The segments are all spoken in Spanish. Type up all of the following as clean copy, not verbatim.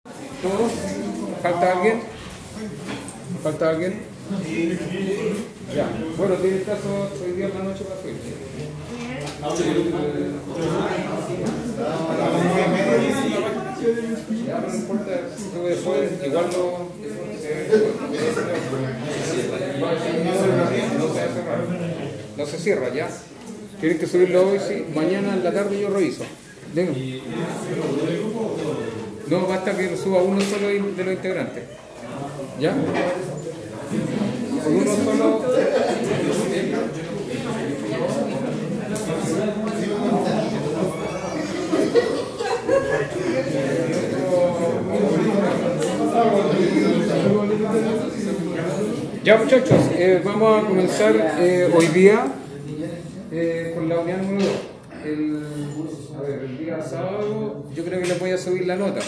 ¿Todos? ¿Falta alguien? ¿Falta alguien? Ya. Bueno, tiene caso hoy día en la noche para subir. Ya, no importa, después igual no se cierra ya. Tienen que subirlo hoy, sí. Mañana en la tarde yo reviso. Venga. No, basta que lo suba uno solo de los integrantes. ¿Ya? Con uno solo. Ya, muchachos, vamos a comenzar hoy día con la unidad número 2. El día sábado yo creo que les voy a subir la nota,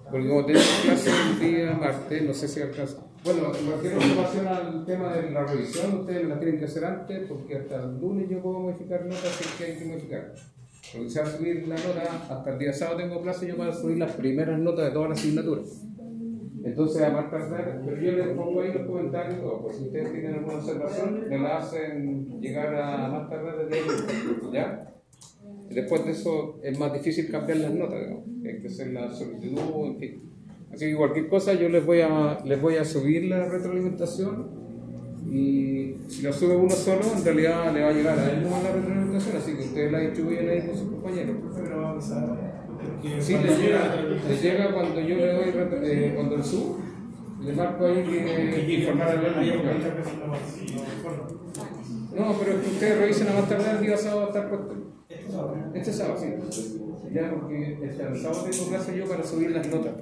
porque como tenemos clase el día martes, no sé si alcanza. Bueno, cualquier información al tema de la revisión, ustedes la tienen que hacer antes, porque hasta el lunes yo puedo modificar notas si es que hay que modificar. Porque se va a subir la nota, hasta el día sábado tengo plazo yo para subir las primeras notas de todas las asignaturas. Entonces, a más tardar, pero yo les pongo ahí los comentarios, o por si ustedes tienen alguna observación, me la hacen llegar a más tardar del día lunes, ¿ya? Después de eso es más difícil cambiar las notas, digamos. Hay que hacer la solicitud, en fin. Así que cualquier cosa yo les voy a subir la retroalimentación, y si la sube uno solo, en realidad le va a llegar a él nomás la retroalimentación, así que ustedes la distribuyen ahí con sus compañeros. Sí, les llega cuando yo le doy, cuando le subo, le marco ahí que informar al alumno. No, pero es que ustedes revisen a más tardar el día sábado a estar puesto. Este sábado, sí. Ya, porque el sábado tengo clase yo para subir las notas.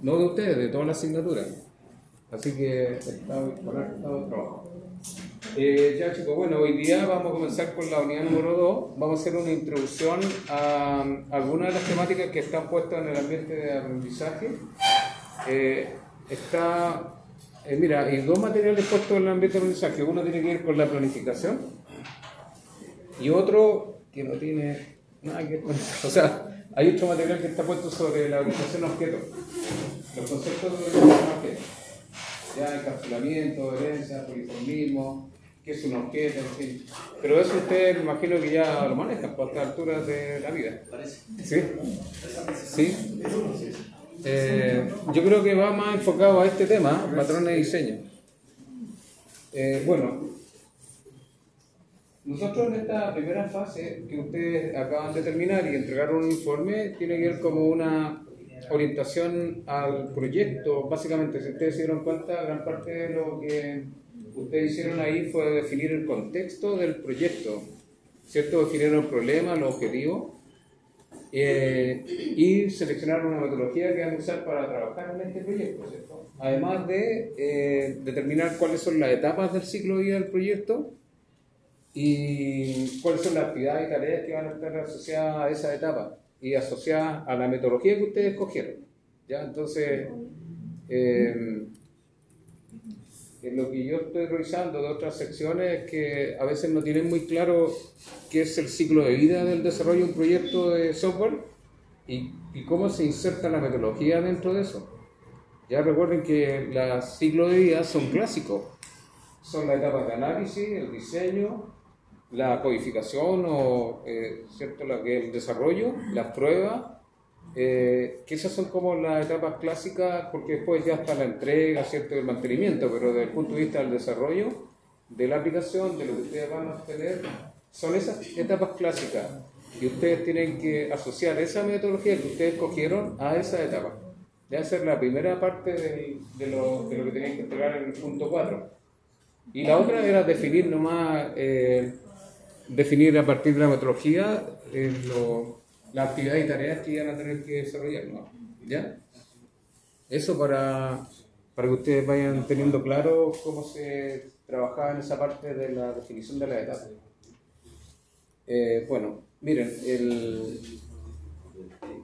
No de ustedes, de todas las asignaturas. Así que está conectado el trabajo. Ya, chicos, bueno, hoy día vamos a comenzar con la unidad número 2. Vamos a hacer una introducción a algunas de las temáticas que están puestas en el ambiente de aprendizaje. Mira, hay dos materiales puestos en el ambiente de aprendizaje. Uno tiene que ver con la planificación y otro que no tiene nada que ver con eso. O sea, hay otro material que está puesto sobre la orientación a objetos, los conceptos de orientación a objetos. Ya, encapsulamiento, herencia, poliformismo, qué es un objeto, en fin. Pero eso ustedes me imagino que ya lo manejan por estas alturas de la vida. ¿Sí? ¿Sí? Yo creo que va más enfocado a este tema, patrones de diseño. Bueno, nosotros en esta primera fase que ustedes acaban de terminar y entregaron un informe, tiene que ver como una orientación al proyecto. Básicamente, si ustedes se dieron cuenta, gran parte de lo que ustedes hicieron ahí fue definir el contexto del proyecto, ¿cierto? Definieron el problema, los objetivos, y seleccionar una metodología que van a usar para trabajar en este proyecto, ¿cierto? Además de determinar cuáles son las etapas del ciclo de vida del proyecto y cuáles son las actividades y tareas que van a estar asociadas a esa etapa y asociadas a la metodología que ustedes escogieron, ¿ya? Entonces, lo que yo estoy revisando de otras secciones es que a veces no tienen muy claro qué es el ciclo de vida del desarrollo de un proyecto de software y cómo se inserta la metodología dentro de eso. Ya recuerden que los ciclos de vida son clásicos, son las etapas de análisis, el diseño, la codificación o ¿cierto? La que el desarrollo, las pruebas, que esas son como las etapas clásicas, porque después ya está la entrega, ¿cierto? El mantenimiento, pero desde el punto de vista del desarrollo de la aplicación, de lo que ustedes van a obtener, son esas etapas clásicas y ustedes tienen que asociar esa metodología que ustedes escogieron a esa etapa. Debe ser la primera parte de lo que tenían que entregar en el punto 4. Y la otra era definir nomás, definir a partir de la metodología las actividades y tareas que iban a tener que desarrollar, ¿no? ¿Ya? Eso para que ustedes vayan teniendo claro cómo se trabajaba en esa parte de la definición de la etapa. Bueno, miren,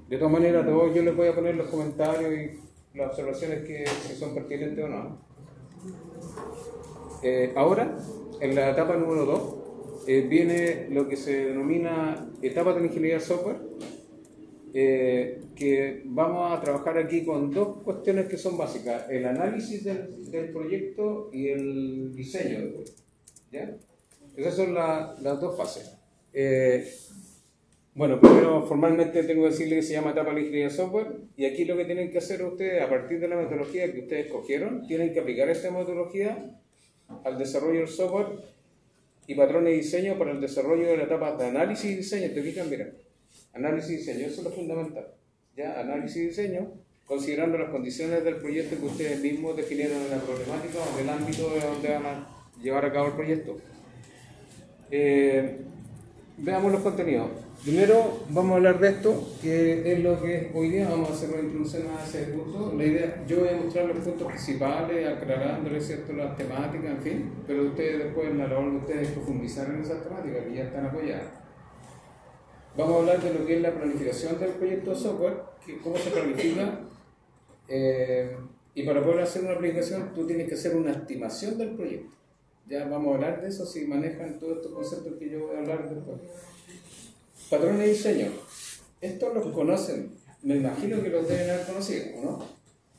de todas maneras, yo les voy a poner los comentarios y las observaciones que si son pertinentes o no. Ahora, en la etapa número 2, viene lo que se denomina etapa de ingeniería de software, que vamos a trabajar aquí con dos cuestiones que son básicas: el análisis del proyecto y el diseño del proyecto. ¿Ya? Esas son las dos fases. Bueno, primero formalmente tengo que decirle que se llama etapa de ingeniería de software, y aquí lo que tienen que hacer ustedes, a partir de la metodología que ustedes escogieron, tienen que aplicar esta metodología al desarrollo del software y patrones de diseño para el desarrollo de la etapa de análisis y diseño. Te fijan, mira, análisis y diseño, eso es lo fundamental. ¿Ya? Análisis y diseño, considerando las condiciones del proyecto que ustedes mismos definieron en la problemática o en el ámbito de donde van a llevar a cabo el proyecto. Veamos los contenidos. Primero vamos a hablar de esto, que es lo que hoy día vamos a hacer una introducción a ese curso. La idea, yo voy a mostrar los puntos principales, aclarándoles, ¿cierto?, las temáticas, en fin, pero ustedes después, en la labor de ustedes, profundizar en esas temáticas que ya están apoyadas. Vamos a hablar de lo que es la planificación del proyecto de software, cómo se planifica, y para poder hacer una planificación tú tienes que hacer una estimación del proyecto. Ya vamos a hablar de eso si manejan todos estos conceptos que yo voy a hablar después. Patrones de diseño. Estos los conocen. Me imagino que los deben haber conocido, ¿no?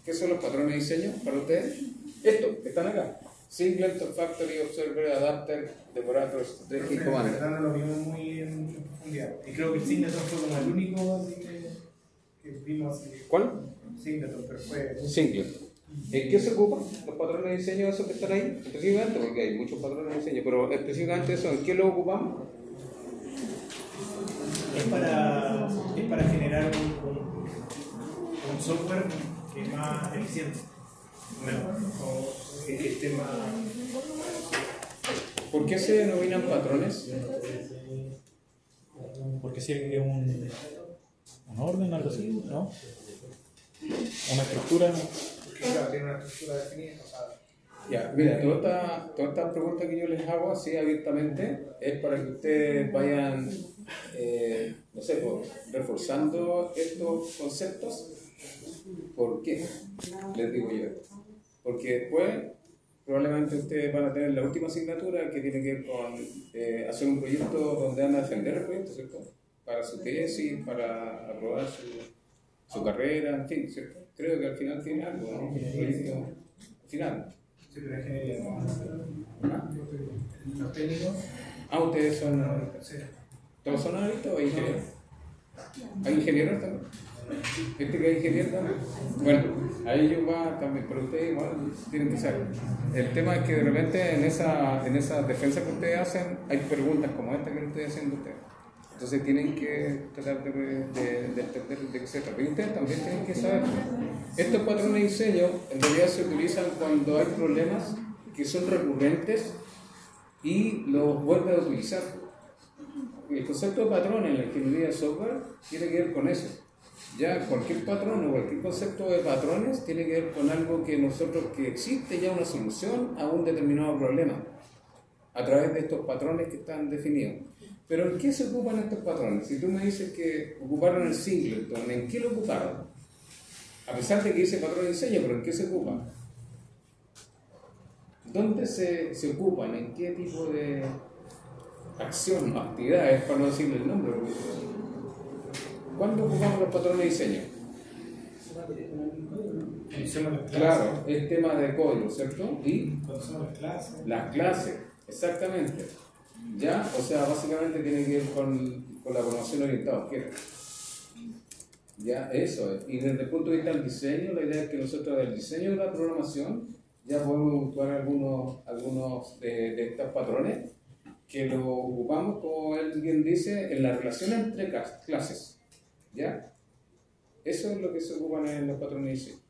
¿Qué son los patrones de diseño para ustedes? Estos que están acá. Singleton, Factory, Observer, Adapter, Decorator, Strategic, Commander. La verdad no lo vimos muy en profundidad. Y creo que el Singleton fue como el único que vimos. ¿Cuál? Singleton, pero fue... Singleton. ¿En qué se ocupan los patrones de diseño, esos que están ahí? Específicamente, porque hay muchos patrones de diseño, pero específicamente eso, ¿en qué lo ocupamos? Es para generar un software que es más eficiente. O que esté más... ¿Por qué se denominan patrones? Porque sigue un orden, algo así, ¿no? Una estructura. Claro, tiene una estructura definida. O sea, Ya, mira, toda esta pregunta que yo les hago así abiertamente es para que ustedes vayan, no sé, reforzando estos conceptos. ¿Por qué? Les digo yo. Porque después probablemente ustedes van a tener la última asignatura que tiene que ver con hacer un proyecto donde van a defender el proyecto, ¿cierto? Para su tesis, para aprobar su carrera, en fin, ¿cierto? Creo que al final tiene algo, ¿no? Un proyecto final. sí, pero es que los técnicos... Ah, ustedes son... Sí. ¿Todos son analistas o ingenieros? ¿Hay ingenieros también? ¿Este que hay ingeniero también? Bueno, a ellos va también, pero ustedes igual tienen que saber. El tema es que de repente en esa defensa que ustedes hacen hay preguntas como esta que estoy haciendo ustedes. Entonces tienen que tratar de entender de qué se trata. Y ustedes también tienen que saber. Estos patrones de diseño en realidad se utilizan cuando hay problemas que son recurrentes y los vuelven a utilizar. El concepto de patrón en la ingeniería de software tiene que ver con eso. Ya cualquier patrón o cualquier concepto de patrones tiene que ver con algo que existe ya una solución a un determinado problema a través de estos patrones que están definidos. Pero ¿en qué se ocupan estos patrones? Si tú me dices que ocuparon el Singleton, ¿en qué lo ocuparon? A pesar de que dice patrón de diseño, pero ¿en qué se ocupan? ¿Dónde se ocupan? ¿En qué tipo de acción, actividades, para no decirle el nombre? ¿Cuándo ocupamos los patrones de diseño? Claro, es tema de código, ¿cierto? ¿Y? Cuando son las clases. Las clases, exactamente. ¿Ya? O sea, básicamente tiene que ver con la programación orientada a objetos. Ya, eso es. Y desde el punto de vista del diseño, la idea es que nosotros del diseño de la programación ya podemos ocupar algunos de estos patrones que lo ocupamos, como él bien dice, en la relación entre clases. ¿Ya? Eso es lo que se ocupan en los patrones de diseño.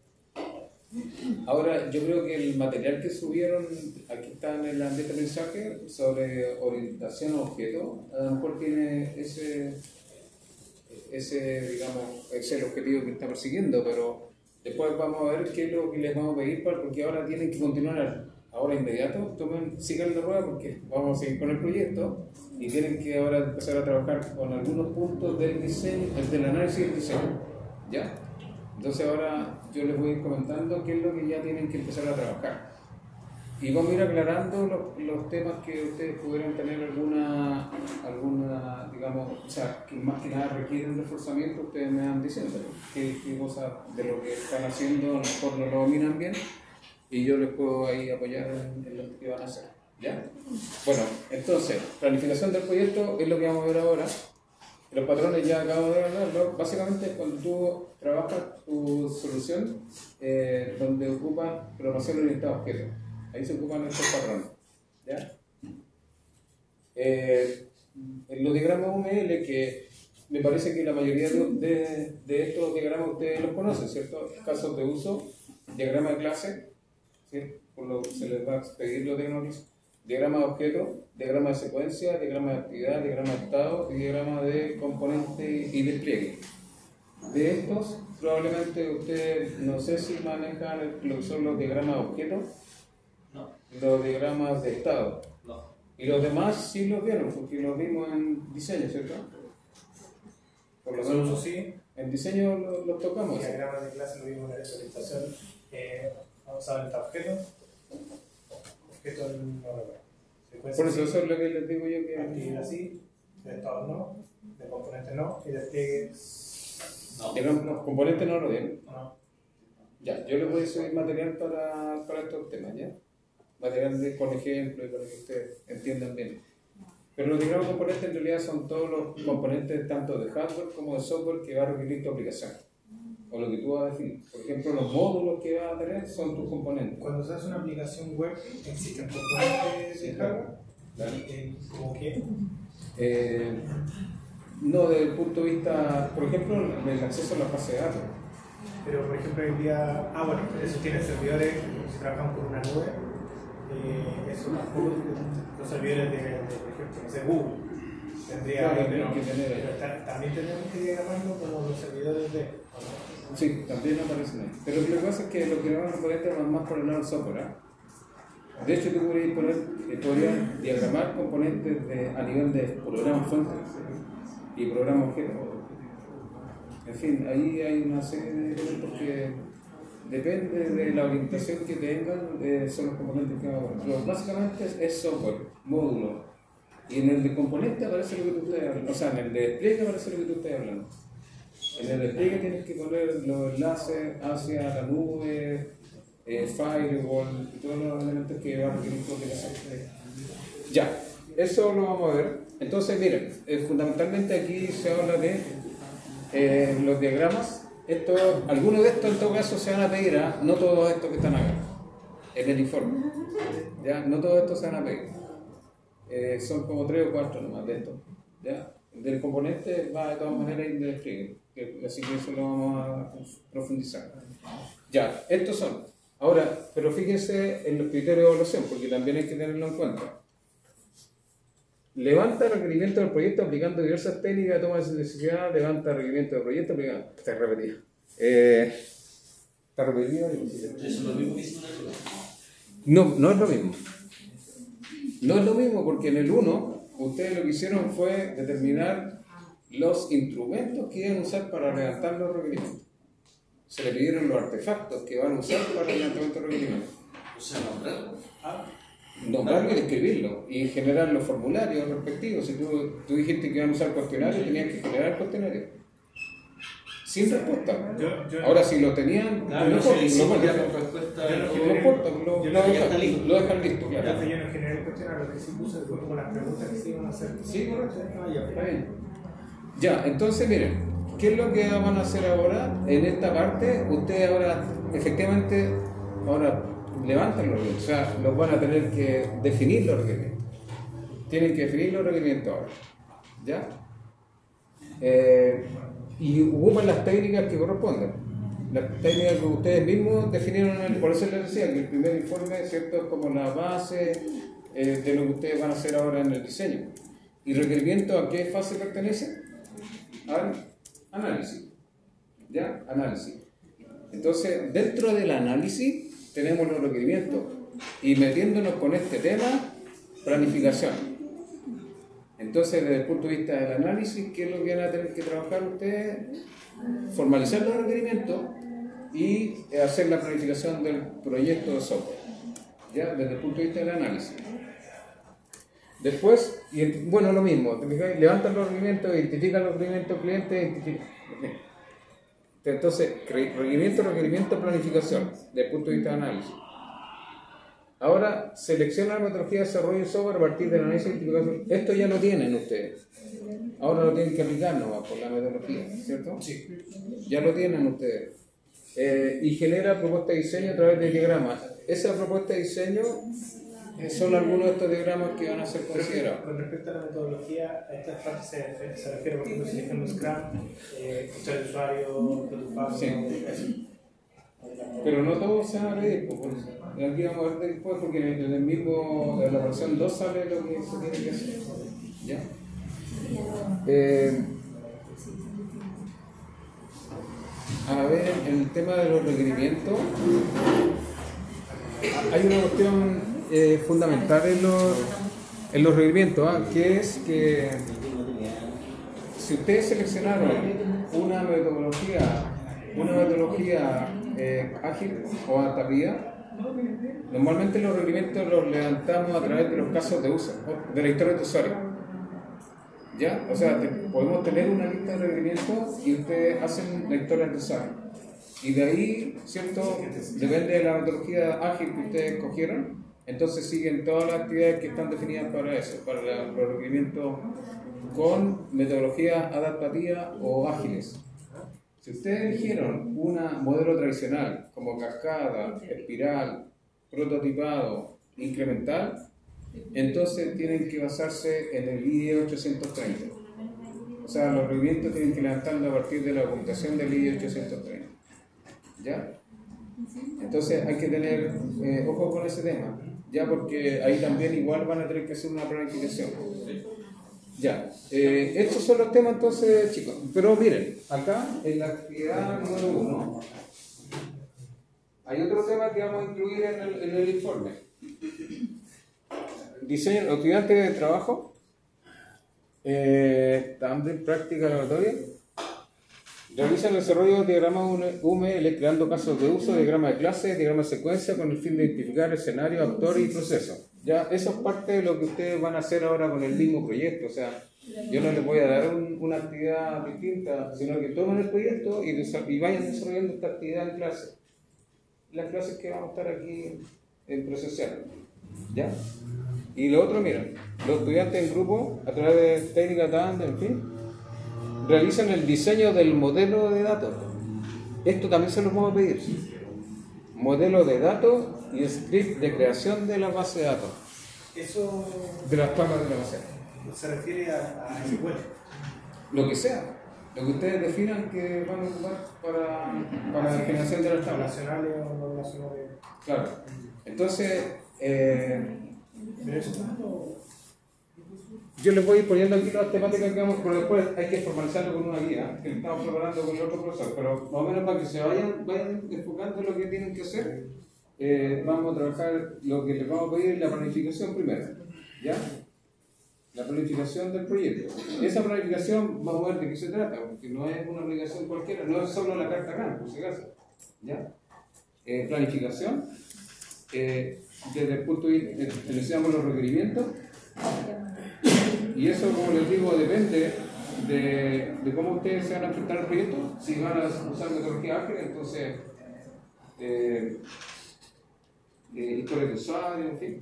Ahora, yo creo que el material que subieron, aquí está en el ambiente de mensaje, sobre orientación a objetos, a lo mejor tiene ese digamos, es el objetivo que está persiguiendo, pero después vamos a ver qué es lo que les vamos a pedir, porque ahora tienen que continuar ahora inmediato, sigan la rueda porque vamos a seguir con el proyecto y tienen que ahora empezar a trabajar con algunos puntos del diseño, del análisis del diseño, ¿ya? Entonces ahora yo les voy a ir comentando qué es lo que ya tienen que empezar a trabajar. Y vamos a ir aclarando los temas que ustedes pudieran tener alguna digamos, o sea, que más que nada requieren reforzamiento, ustedes me van diciendo qué cosas de lo que están haciendo a lo mejor no lo dominan bien y yo les puedo ahí apoyar en lo que van a hacer. ¿Ya? Bueno, entonces, planificación del proyecto es lo que vamos a ver ahora. Los patrones ya acabo de hablarlo. Básicamente es cuando tú trabajas tu solución donde ocupan programación orientada a objetos. Ahí se ocupan estos patrones. ¿Ya? En los diagramas UML, que me parece que la mayoría de estos diagramas ustedes los conocen, ¿cierto? Casos de uso, diagrama de clase, ¿sí? Por lo que se les va a pedir los diagramas. Diagrama de objeto, diagrama de secuencia, diagrama de actividad, diagrama de estado y diagrama de componente y despliegue. De estos, probablemente ustedes, no sé si manejan lo que son los diagramas de objeto, No. los diagramas de estado. No. Y los demás sí los vieron, porque los vimos en diseño, ¿cierto? Por lo menos Eso sí. en diseño los tocamos. Diagramas de clase lo vimos en la visualización. Vamos a ver el objeto. Objeto Por eso es lo que les digo yo que... actividad sí, de estado no, de componente no, y despliegue No. Los componentes no lo vieron. no. Ya, yo les voy a subir material para estos temas, ¿ya? Material con ejemplos para que ustedes entiendan bien. Pero los diagramas componentes en realidad son todos los componentes tanto de hardware como de software que va a requerir tu aplicación. O lo que tú vas a definir. Por ejemplo, los módulos que vas a tener son tus componentes. Cuando se hace una aplicación web, existen componentes de hardware. Claro. ¿Cómo qué? No, desde el punto de vista, por ejemplo, el acceso a la base de datos. Pero por ejemplo, hoy día, bueno, eso tiene servidores, si trabajamos con una nube, eso tampoco, los servidores de por ejemplo, no sé, Google, tendría Claro, pero, que tener ahí. pero también tenemos que diagramarlo como los servidores de... Sí, también aparecen ahí. Pero lo que pasa es que lo que vamos a componentes van más por el lado del software. De hecho, tú podrías diagramar componentes a nivel de programa fuente y programa objeto. En fin, ahí hay una serie de elementos que depende de la orientación que tengan, son los componentes que vamos a poner. Pero básicamente es software, módulo. Y en el de componente aparece lo que tú estás hablando. O sea, en el de despliegue aparece lo que tú estás hablando. En el despliegue tienes que poner los enlaces hacia la nube, firewall y todos los elementos que van a requerir tu aplicación. Ya, eso lo vamos a ver. Entonces, miren, fundamentalmente aquí se habla de los diagramas. Algunos de estos en todo caso se van a pedir, no todos estos que están acá, en el informe. ¿Ya? No todos estos se van a pedir. Son como 3 o 4 nomás de estos. ¿Ya? Del componente va de todas maneras en el despliegue, así que eso lo vamos a profundizar. Ya, estos son. Ahora, pero fíjense en los criterios de evaluación, porque también hay que tenerlo en cuenta. Levanta requerimientos del proyecto aplicando diversas técnicas de toma de necesidad, levanta requerimientos del proyecto aplicando... Está repetido. ¿Está repetido? ¿Eso es lo mismo que hizo una ayuda? No, no es lo mismo. No es lo mismo porque en el 1 ustedes lo que hicieron fue determinar los instrumentos que iban a usar para levantar los requerimientos. Se le pidieron los artefactos que van a usar para el levantamiento de requerimientos. O sea, nombrarlo. Nombrarlo y escribirlo y generar los formularios respectivos. Si tú dijiste que iban a usar cuestionarios, tenías que generar el cuestionario. Sin respuesta. Ahora, si lo tenían, Claro, no no importa, se hicimos ya no con respuesta. importa, lo dejan listo, claro. Entonces yo no generé el cuestionario, lo que sí puse fue como las preguntas que se iban a hacer. Sí, correcto. Ya, Está bien. Ya, entonces miren, ¿qué es lo que van a hacer ahora? En esta parte, ustedes ahora, efectivamente, ahora levantan los requerimientos, o sea, los van a tener que definir los requerimientos. Tienen que definir los requerimientos ahora. ¿Ya? Y ocupan las técnicas que corresponden. Las técnicas que ustedes mismos definieron, por eso les decía que el primer informe, ¿cierto?, es como la base de lo que ustedes van a hacer ahora en el diseño. ¿Y requerimiento a qué fase pertenece? Al análisis. ¿Ya? Análisis. Entonces, dentro del análisis tenemos los requerimientos. Y metiéndonos con este tema, planificación. Entonces, desde el punto de vista del análisis, ¿qué es lo que van a tener que trabajar ustedes? Formalizar los requerimientos y hacer la planificación del proyecto de software. ¿ya? Desde el punto de vista del análisis. Después, bueno, lo mismo, levantan los requerimientos, identifican los requerimientos clientes, entonces, requerimiento, planificación, desde el punto de vista de análisis. Ahora, selecciona la metodología de desarrollo de software a partir del análisis de identificación. Esto ya lo tienen ustedes. Ahora lo tienen que aplicar nomás por la metodología, ¿cierto? Sí. Ya lo tienen ustedes. Y genera propuesta de diseño a través de diagramas. Esa propuesta de diseño son algunos de estos diagramas que van a ser considerados. Con respecto a la metodología, a estas partes se refiere, por ejemplo, si ejemplo Scrum, ficha de usuario, prototipado, sí. Pero no todos se van a pedir, porque aquí vamos a ver después, porque en el mismo, en la versión 2 sale lo que se tiene que hacer. ¿Ya? A ver, en el tema de los requerimientos, hay una cuestión fundamental en los requerimientos, que es que si ustedes seleccionaron una metodología ágil o adaptativa, normalmente los requerimientos los levantamos a través de los casos de uso, de la historia de usuario. ¿Ya? O sea, podemos tener una lista de requerimientos y ustedes hacen la historia de usuario. Y de ahí, ¿cierto? Depende de la metodología ágil que ustedes escogieron, entonces siguen todas las actividades que están definidas para eso, para los requerimientos con metodología adaptativa o ágiles. Si ustedes eligieron un modelo tradicional como cascada, espiral, prototipado, incremental, entonces tienen que basarse en el IE 830. O sea, los requerimientos tienen que levantarlo a partir de la documentación del IE 830. ¿Ya? Entonces hay que tener ojo con ese tema, ya, porque ahí también igual van a tener que hacer una planificación. Ya, estos son los temas entonces, chicos. Pero miren, acá en la actividad número 1 hay otro tema que vamos a incluir en el informe. Diseño, los estudiantes de trabajo, también práctica laboratoria, realizan el desarrollo de diagramas UML creando casos de uso, diagrama de clase, diagrama de secuencia con el fin de identificar escenario, actores y procesos. Ya, eso es parte de lo que ustedes van a hacer ahora con el mismo proyecto. O sea, yo no les voy a dar una actividad distinta, sino que tomen el proyecto y vayan desarrollando esta actividad en clase. Las clases que vamos a estar aquí en presencial. ¿Ya? Y lo otro, miren, los estudiantes en grupo, a través de técnicas TAND, en fin, realizan el diseño del modelo de datos. Esto también se los vamos a pedir. Modelo de datos y script de creación de la base de datos. Eso De las tablas de la base. se refiere a SQL. Lo que sea. Lo que ustedes definan que van a ocupar para la generación de las tablas. Nacionales o no nacionales. Claro. Entonces, yo les voy a ir poniendo aquí las temáticas que vamos, pero después hay que formalizarlo con una guía que estamos preparando con el otro profesor, pero más o menos para que se vayan enfocando en lo que tienen que hacer, vamos a trabajar lo que les vamos a pedir en la planificación primero, ¿ya? La planificación del proyecto. Esa planificación, vamos a ver de qué se trata, porque no es una obligación cualquiera, no es solo la carta GAN, por si acaso, ¿ya? Planificación, desde el punto de vista, utilizamos los requerimientos. Y eso, como les digo, depende de cómo ustedes se van a enfrentar al proyecto. Si van a usar metodología ágil, entonces historia de usuario, en fin.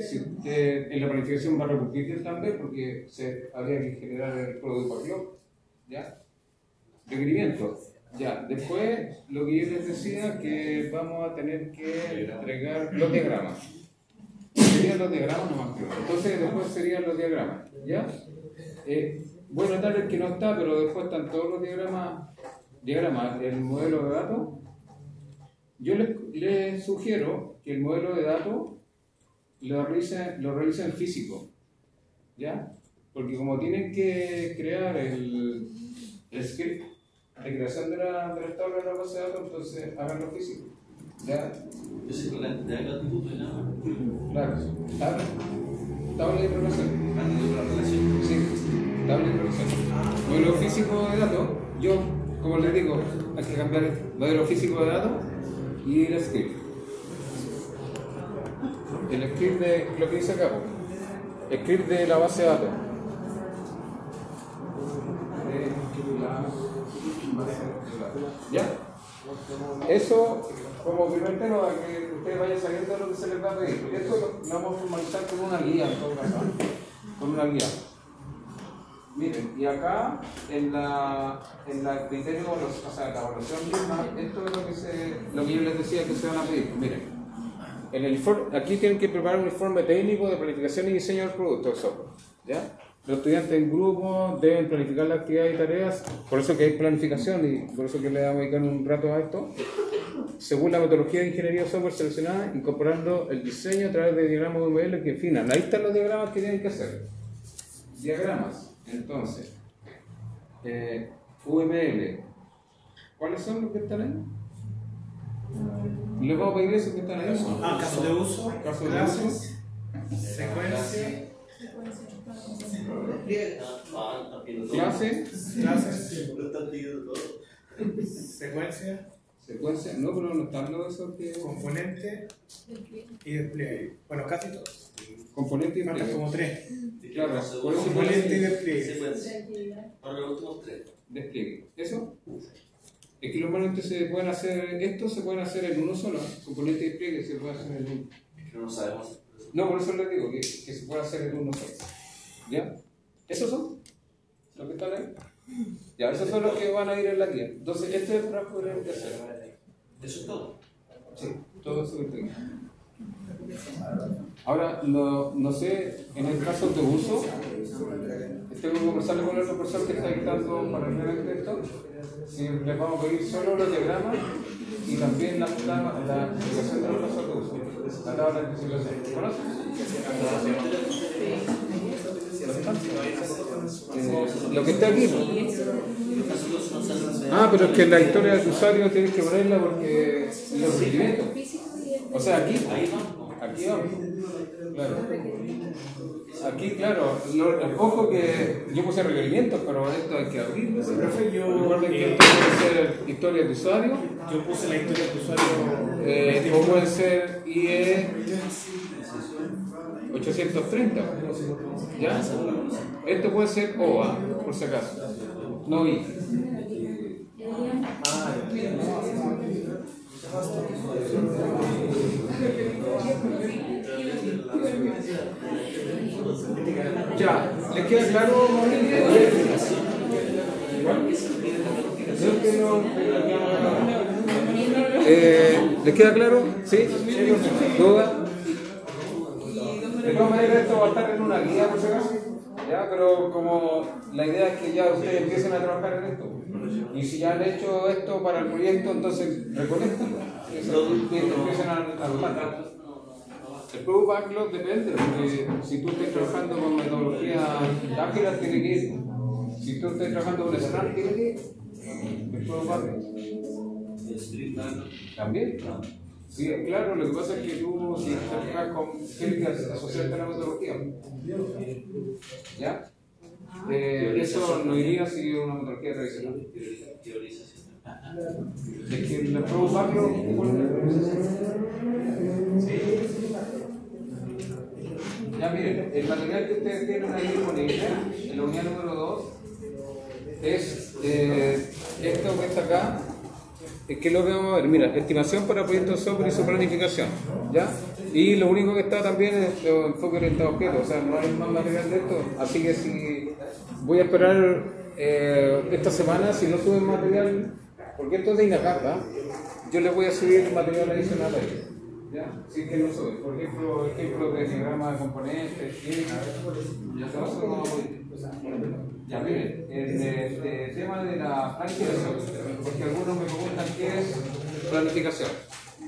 Si usted en la planificación va a repetir también, porque habría que generar el product backlog, ¿ya? Requerimientos. Ya, después lo que yo les decía, que vamos a tener que entregar los diagramas. Serían los diagramas nomás, creo. Entonces después serían los diagramas, ¿ya? Voy a notar el que no está, pero después están todos los diagramas, el modelo de datos. Yo les sugiero que el modelo de datos lo realicen físico, ¿ya? Porque como tienen que crear el script de creación de las tablas de la base de datos, entonces háganlo físico, ¿ya? Yo sé que la atributo y nada. Claro, tabla de programación. La relación. Sí, tabla de programación. Modelo físico de datos, yo, como les digo, hay que cambiar el modelo físico de datos y el script. el script de lo que dice acá, script de la base de datos. ¿Ya? Eso, como primer tema, para que ustedes vayan sabiendo lo que se les va a pedir. Esto lo vamos a formalizar con una guía, en todo caso, con una guía. Miren, y acá en la criterio, o sea, la evaluación misma, esto es lo que yo les decía que se van a pedir. Miren, en el aquí tienen que preparar un informe técnico de planificación y diseño del producto del software. ¿Ya? Los estudiantes en grupo deben planificar las actividades y tareas, por eso que hay planificación y por eso que le vamos a dedicar un rato a esto, según la metodología de ingeniería de software seleccionada, incorporando el diseño a través de diagramas UML que definan. Ahí están los diagramas que tienen que hacer. Diagramas, entonces, UML. ¿Cuáles son los que están ahí? Les vamos a pedir eso que están ahí. Caso de uso, Caso de clases, uso. secuencia, Clase, secuencia, no, pero no están los esos que... componente y despliegue. Bueno, casi todos. Componente y Faltan despliegue. como 3. Claro, por eso Componente y despliegue. Secuencia. Ahora los últimos 3. despliegue. ¿Eso? Es que normalmente se pueden hacer, estos se pueden hacer en uno solo, componente y despliegue se puede hacer en uno. Es que no lo sabemos. No, por eso les digo que se puede hacer en uno solo. ¿Ya? ¿Esos son? ¿Los que están ahí? Ya, esos son los que van a ir en la guía. Entonces, este es el trabajo que tenemos que hacer. ¿Eso es todo? Sí, todo eso que tengo. Ahora, no sé, en el caso de uso, tengo que conversarle con el otro profesor que está dictando para el esto, si les vamos a pedir solo los diagramas y también la explicación de los casos de uso, la tabla de especificación. ¿Conoces? Lo que está aquí. Pero es que en la historia del usuario tienes que ponerla porque los requerimientos. O sea, aquí vamos. Claro. Aquí, claro, ojo que yo puse requerimientos, pero esto hay que abrirlo. Recuerden que esto puede ser historia de usuario. Yo puse la historia de usuario. O puede ser IE 830. ¿Ya? Esto puede ser OA, por si acaso. No I. Ya, ¿les queda claro? ¿Les queda claro? ¿Sí? ¿Duda? De todas maneras esto va a estar en una guía por si acaso. Ya, pero como la idea es que ya ustedes empiecen a trabajar en esto. Y si ya han hecho esto para el proyecto, entonces recolectenlo. Empiecen a armar. El Product Backlog depende, porque si tú estás trabajando con metodología ágil, tiene que ir. Si tú estás trabajando con Scrum, tiene que ir. El Product Backlog. También. Sí, claro, lo que pasa es que tú, si trabajas con, tienes que asociarte a la metodología. ¿Ya? Eso no iría si una metodología tradicional. Es que el Product Backlog. Ya miren, el material que ustedes tienen ahí disponible, en la unidad número 2, es esto que está acá, es que lo que vamos a ver, mira, estimación para proyectos de software y su planificación, ¿ya? Y lo único que está también es enfoque orientado a objetos, o sea, no hay más material de esto, así que si voy a esperar esta semana, si no suben material, porque esto es de INACAP, ¿verdad? Yo les voy a subir material adicional ahí. ¿Ya? Sí, que no soy. Por ejemplo, ejemplos de diagrama de componentes, ya miren, el tema de la planificación, porque algunos me preguntan qué es planificación.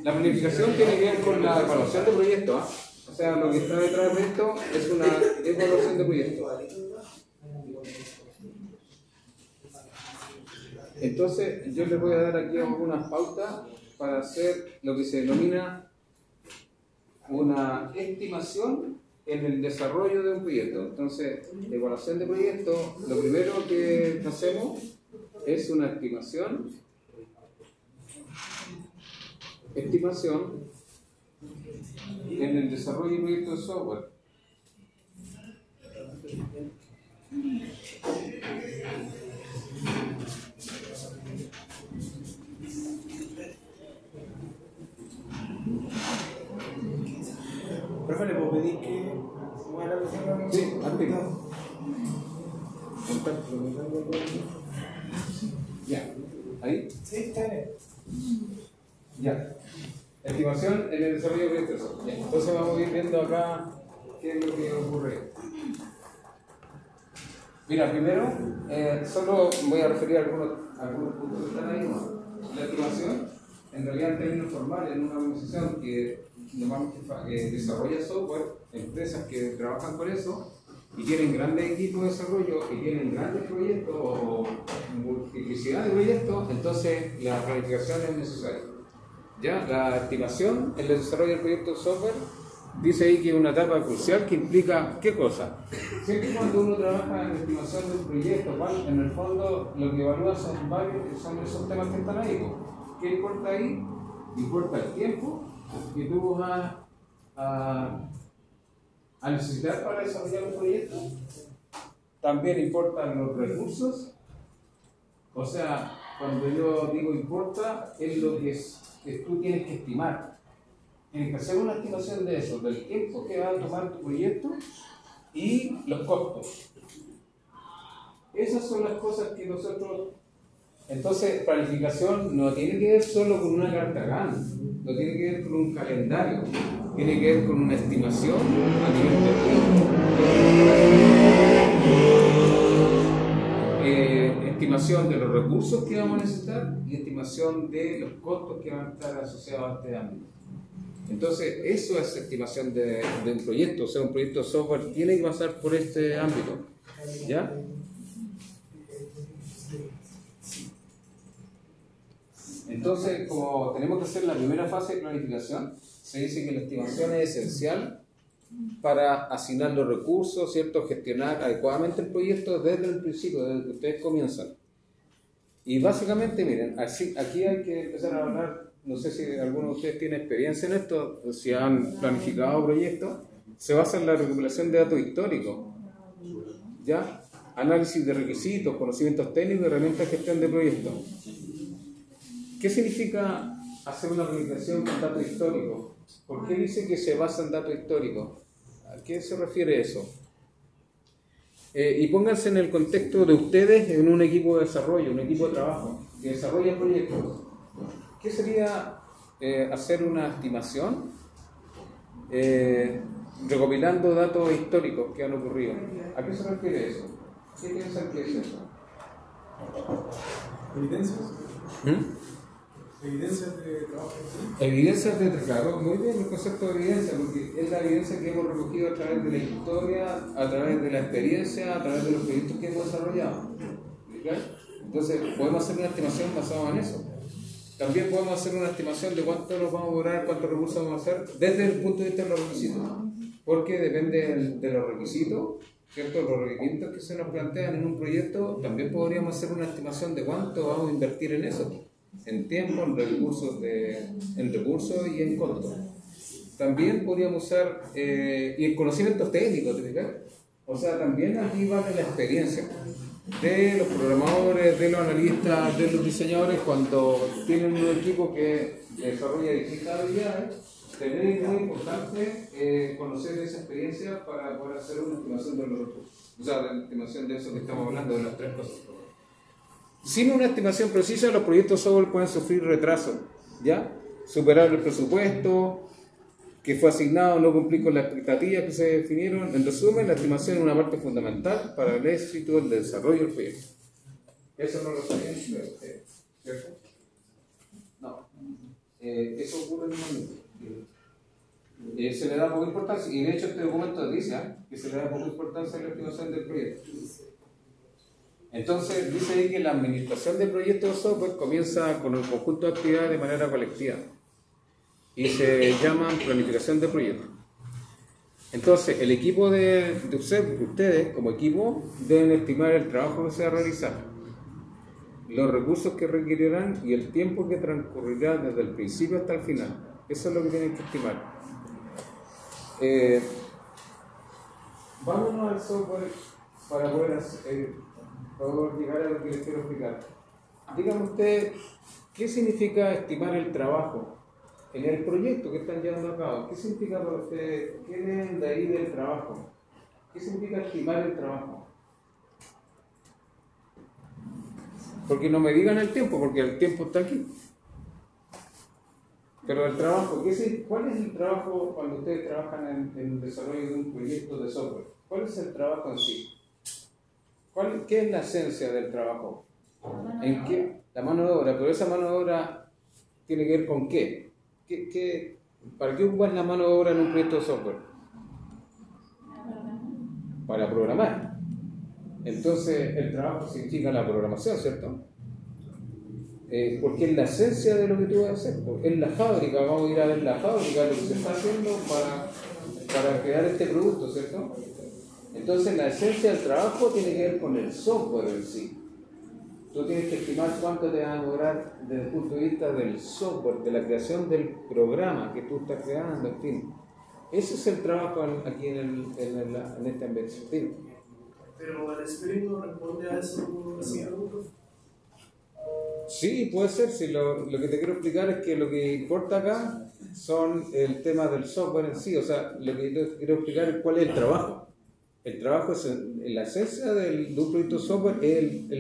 La planificación tiene que ver con la evaluación de proyectos, ¿eh? O sea, lo que está detrás de esto es una evaluación de proyectos. Entonces, yo les voy a dar aquí algunas pautas para hacer lo que se denomina una estimación en el desarrollo de un proyecto. Entonces, evaluación de proyecto, lo primero que hacemos es una estimación en el desarrollo y proyecto de software. Profe, ¿le puedo pedir que mueva la persona? Sí, antes. Ya, ahí. Sí, está bien. Ya. Estimación en el desarrollo de proyectos. Ya. Entonces vamos a ir viendo acá qué es lo que ocurre. Mira, primero, solo voy a referir a algunos puntos que están ahí. La estimación, en realidad en términos formales, en una organización que normalmente desarrolla software, empresas que trabajan con eso y tienen grandes equipos de desarrollo y tienen grandes proyectos o multiplicidad de proyectos, entonces la planificación es necesaria. Ya, la estimación en el desarrollo del proyecto de software dice ahí que es una etapa crucial que implica ¿qué cosa? Siempre cuando uno trabaja en la estimación de un proyecto, ¿cuál? En el fondo lo que evalúa son esos temas que están ahí. ¿Qué importa ahí? Importa el tiempo que tú vas a necesitar para desarrollar un proyecto. También importan los recursos. O sea, cuando yo digo importa, es lo que tú tienes que estimar. Tienes que hacer una estimación de eso, del tiempo que va a tomar tu proyecto y los costos. Esas son las cosas que nosotros... Entonces, planificación no tiene que ver solo con una carta Gantt, no tiene que ver con un calendario, tiene que ver con una estimación a nivel de tiempo. Estimación de los recursos que vamos a necesitar y estimación de los costos que van a estar asociados a este ámbito. Entonces, eso es estimación de un proyecto, o sea, un proyecto de software tiene que pasar por este ámbito, ¿ya? Entonces, como tenemos que hacer la primera fase de planificación, se dice que la estimación es esencial para asignar los recursos, ¿cierto? Gestionar adecuadamente el proyecto desde el principio, desde que ustedes comienzan. Y básicamente, miren, aquí hay que empezar a hablar, no sé si alguno de ustedes tiene experiencia en esto, si han planificado proyectos, se basa en la recopilación de datos históricos, ¿ya? Análisis de requisitos, conocimientos técnicos y herramientas de gestión de proyectos. ¿Qué significa hacer una planificación con datos históricos? ¿Por qué dice que se basa en datos históricos? ¿A qué se refiere eso? Y pónganse en el contexto de ustedes en un equipo de desarrollo, un equipo de trabajo, que desarrolla proyectos. ¿Qué sería hacer una estimación recopilando datos históricos que han ocurrido? ¿A qué se refiere eso? ¿Qué piensan que es eso? ¿Evidencias? ¿Evidencias de trabajo? Evidencias de trabajo, muy bien el concepto de evidencia, porque es la evidencia que hemos recogido a través de la historia, a través de la experiencia, a través de los proyectos que hemos desarrollado. Entonces, podemos hacer una estimación basada en eso. También podemos hacer una estimación de cuánto nos vamos a durar, cuántos recursos vamos a hacer, desde el punto de vista de los requisitos. Porque depende de los requisitos, ¿cierto? Los requisitos que se nos plantean en un proyecto, también podríamos hacer una estimación de cuánto vamos a invertir en eso. En tiempo, en recursos y en costos. También podríamos usar y en conocimientos técnicos, o sea, también aquí vale la experiencia de los programadores, de los analistas, de los diseñadores cuando tienen un equipo que desarrolla distintas habilidades. También es muy importante conocer esa experiencia para poder hacer una estimación de los recursos, o sea, la estimación de eso que estamos hablando, de las tres cosas. Sin una estimación precisa, los proyectos software pueden sufrir retrasos, ¿ya? Superar el presupuesto que fue asignado, no cumplir con las expectativas que se definieron. En resumen, la estimación es una parte fundamental para el éxito del desarrollo del proyecto. Eso no lo sabían ustedes, ¿cierto? No. Eso ocurre en un momento. Se le da poca importancia, y de hecho este documento dice que se le da poca importancia a la estimación del proyecto. Entonces dice ahí que la administración del proyecto de software comienza con el conjunto de actividades de manera colectiva y se llaman planificación de proyectos. Entonces el equipo de ustedes como equipo deben estimar el trabajo que se va a realizar, los recursos que requerirán y el tiempo que transcurrirá desde el principio hasta el final. Eso es lo que tienen que estimar. Vámonos al software para poder llegar a lo que les quiero explicar. Dígame usted, ¿qué significa estimar el trabajo en el proyecto que están llevando a cabo? ¿Qué significa para ustedes? ¿Qué leen de ahí del trabajo? ¿Qué significa estimar el trabajo? Porque no me digan el tiempo, porque el tiempo está aquí. Pero el trabajo, ¿cuál es el trabajo cuando ustedes trabajan en el desarrollo de un proyecto de software? ¿Cuál es el trabajo en sí? ¿Qué es la esencia del trabajo? ¿En qué? La mano de obra, pero esa mano de obra tiene que ver con qué. ¿Para qué ocupas la mano de obra en un proyecto de software? Para programar. Entonces el trabajo significa la programación, ¿cierto? Porque es la esencia de lo que tú vas a hacer. Es la fábrica, vamos a ir a ver la fábrica, lo que se está haciendo para crear este producto, ¿cierto? Entonces la esencia del trabajo tiene que ver con el software en sí. Tú tienes que estimar cuánto te va a demorar desde el punto de vista del software, de la creación del programa que tú estás creando, en fin. Ese es el trabajo aquí en esta inversión. Pero el Spring no responde a eso, ese producto. Sí, puede ser. Si lo que te quiero explicar es que lo que importa acá son el tema del software en sí. O sea, lo que te quiero explicar es cuál es el trabajo. El trabajo es la esencia de un proyecto de software, es la